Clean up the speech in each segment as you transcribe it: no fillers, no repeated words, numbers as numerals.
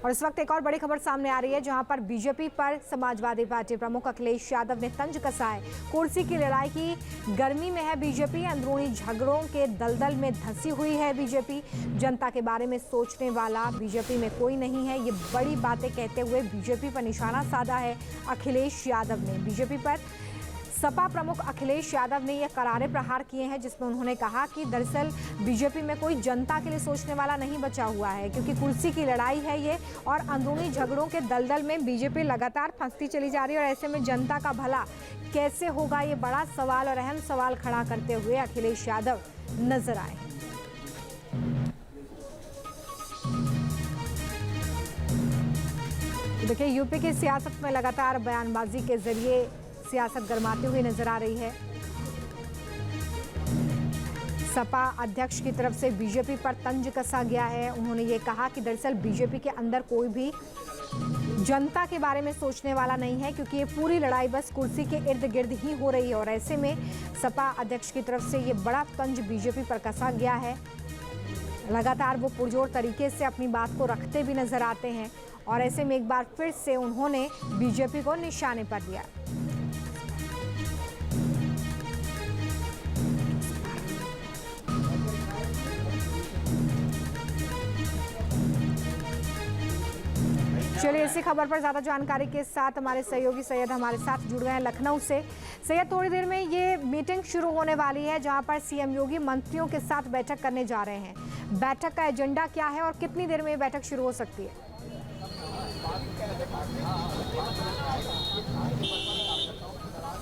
और इस वक्त एक और बड़ी खबर सामने आ रही है, जहां पर बीजेपी पर समाजवादी पार्टी प्रमुख अखिलेश यादव ने तंज कसा है। कुर्सी की लड़ाई की गर्मी में है बीजेपी, अंदरूनी झगड़ों के दलदल में धंसी हुई है बीजेपी। जनता के बारे में सोचने वाला बीजेपी में कोई नहीं है, ये बड़ी बातें कहते हुए बीजेपी पर निशाना साधा है अखिलेश यादव ने। बीजेपी पर सपा प्रमुख अखिलेश यादव ने यह करारे प्रहार किए हैं, जिसमें उन्होंने कहा कि दरअसल बीजेपी में कोई जनता के लिए सोचने वाला नहीं बचा हुआ है, क्योंकि कुर्सी की लड़ाई है ये और अंदरूनी झगड़ों के दलदल में बीजेपी लगातार फंसती चली जा रही है। और ऐसे में जनता का भला कैसे होगा, ये बड़ा सवाल और अहम सवाल खड़ा करते हुए अखिलेश यादव नजर आए। देखिए, यूपी की सियासत में लगातार बयानबाजी के जरिए सियासत गरमाती हुई नजर आ रही है। सपा अध्यक्ष की तरफ से बीजेपी पर तंज कसा गया है। उन्होंने ये कहा कि दरअसल बीजेपी के अंदर कोई भी जनता के बारे में सोचने वाला नहीं है, क्योंकि ये पूरी लड़ाई बस कुर्सी के इर्द गिर्द ही हो रही है। और ऐसे में सपा अध्यक्ष की तरफ से ये बड़ा तंज बीजेपी पर कसा गया है। लगातार वो पुरजोर तरीके से अपनी बात को रखते भी नजर आते हैं और ऐसे में एक बार फिर से उन्होंने बीजेपी को निशाने पर लिया। चलिए, इसी खबर पर ज्यादा जानकारी के साथ हमारे सहयोगी सैयद हमारे साथ जुड़ गए हैं लखनऊ से। सैयद, थोड़ी देर में ये मीटिंग शुरू होने वाली है, जहां पर सीएम योगी मंत्रियों के साथ बैठक करने जा रहे हैं। बैठक का एजेंडा क्या है और कितनी देर में ये बैठक शुरू हो सकती है?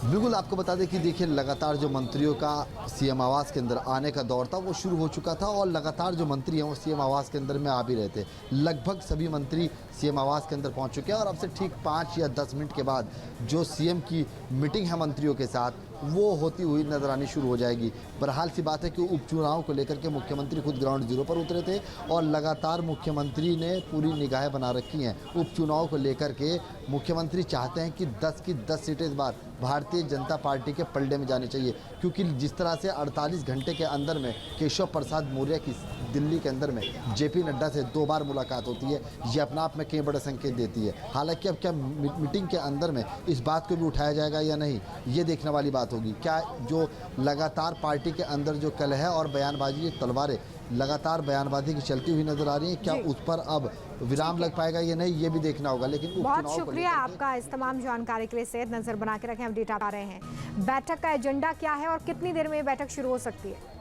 बिल्कुल, आपको बता दें कि देखिए, लगातार जो मंत्रियों का सीएम आवास के अंदर आने का दौर था वो शुरू हो चुका था और लगातार जो मंत्री हैं वो सीएम आवास के अंदर में आ भी रहे थे। लगभग सभी मंत्री सीएम आवास के अंदर पहुंच चुके हैं और अब से ठीक 5 या 10 मिनट के बाद जो सीएम की मीटिंग है मंत्रियों के साथ वो होती हुई नजर आनी शुरू हो जाएगी। बहरहाल सी बात है कि उपचुनाव को लेकर के मुख्यमंत्री खुद ग्राउंड जीरो पर उतरे थे और लगातार मुख्यमंत्री ने पूरी निगाहें बना रखी हैं। उपचुनाव को लेकर के मुख्यमंत्री चाहते हैं कि 10 की 10 सीटें इस बार भारतीय जनता पार्टी के पलड़े में जानी चाहिए, क्योंकि जिस तरह से 48 घंटे के अंदर में केशव प्रसाद मौर्य की दिल्ली के अंदर में जेपी नड्डा से 2 बार मुलाकात होती है, ये अपने आप में कई बड़े संकेत देती है। हालांकि अब क्या मीटिंग के अंदर में इस बात को भी उठाया जाएगा या नहीं, ये देखने वाली बात होगी। क्या जो लगातार पार्टी के अंदर जो कलह और बयानबाजी तलवारें लगातार बयानबाजी की चलती हुई नजर आ रही है, क्या उस पर अब विराम लग पाएगा या नहीं, ये भी देखना होगा। लेकिन बहुत शुक्रिया आपका इस तमाम जानकारी के लिए सैयद। नजर बना के रखें, अपडेट आ रहे हैं। बैठक का एजेंडा क्या है और कितनी देर में ये बैठक शुरू हो सकती है?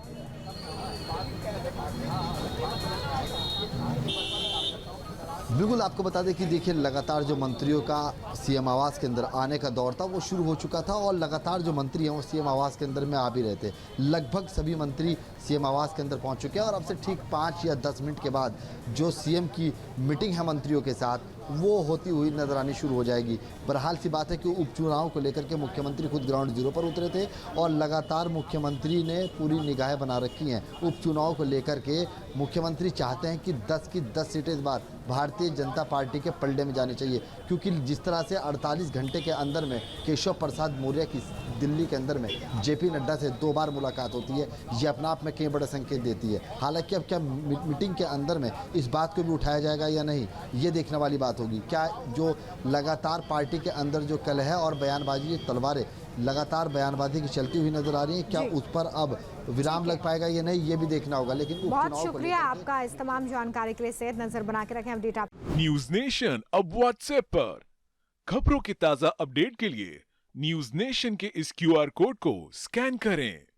बिल्कुल, आपको बता दें कि देखिए, लगातार जो मंत्रियों का सीएम आवास के अंदर आने का दौर था वो शुरू हो चुका था और लगातार जो मंत्री हैं वो सीएम आवास के अंदर में आ भी रहे थे। लगभग सभी मंत्री सीएम आवास के अंदर पहुंच चुके हैं और अब से ठीक 5 या 10 मिनट के बाद जो सीएम की मीटिंग है मंत्रियों के साथ वो होती हुई नजर आनी शुरू हो जाएगी। बहरहाल सी बात है कि उपचुनाव को लेकर के मुख्यमंत्री खुद ग्राउंड जीरो पर उतरे थे और लगातार मुख्यमंत्री ने पूरी निगाहें बना रखी हैं। उपचुनाव को लेकर के मुख्यमंत्री चाहते हैं कि 10 की 10 सीटें इस बार भारतीय जनता पार्टी के पलड़े में जानी चाहिए, क्योंकि जिस तरह से 48 घंटे के अंदर में केशव प्रसाद मौर्य की दिल्ली के अंदर में जेपी नड्डा से 2 बार मुलाकात होती है, ये अपने आप में कई बड़े संकेत देती है। हालांकि अब क्या मीटिंग के अंदर में इस बात को भी उठाया जाएगा या नहीं, ये देखने वाली बात होगी। क्या जो लगातार पार्टी के अंदर जो कलह और बयानबाजी तलवारें लगातार बयानबाजी की चलती हुई नजर आ रही है, क्या उस पर अब विराम लग पाएगा या नहीं, ये भी देखना होगा। लेकिन बहुत शुक्रिया आपका इस तमाम जानकारी के लिए सैयद। नजर बना के रखें, अपडेट आप। न्यूज नेशन अब व्हाट्सएप पर खबरों की ताजा अपडेट के लिए न्यूज नेशन के इस QR कोड को स्कैन करें।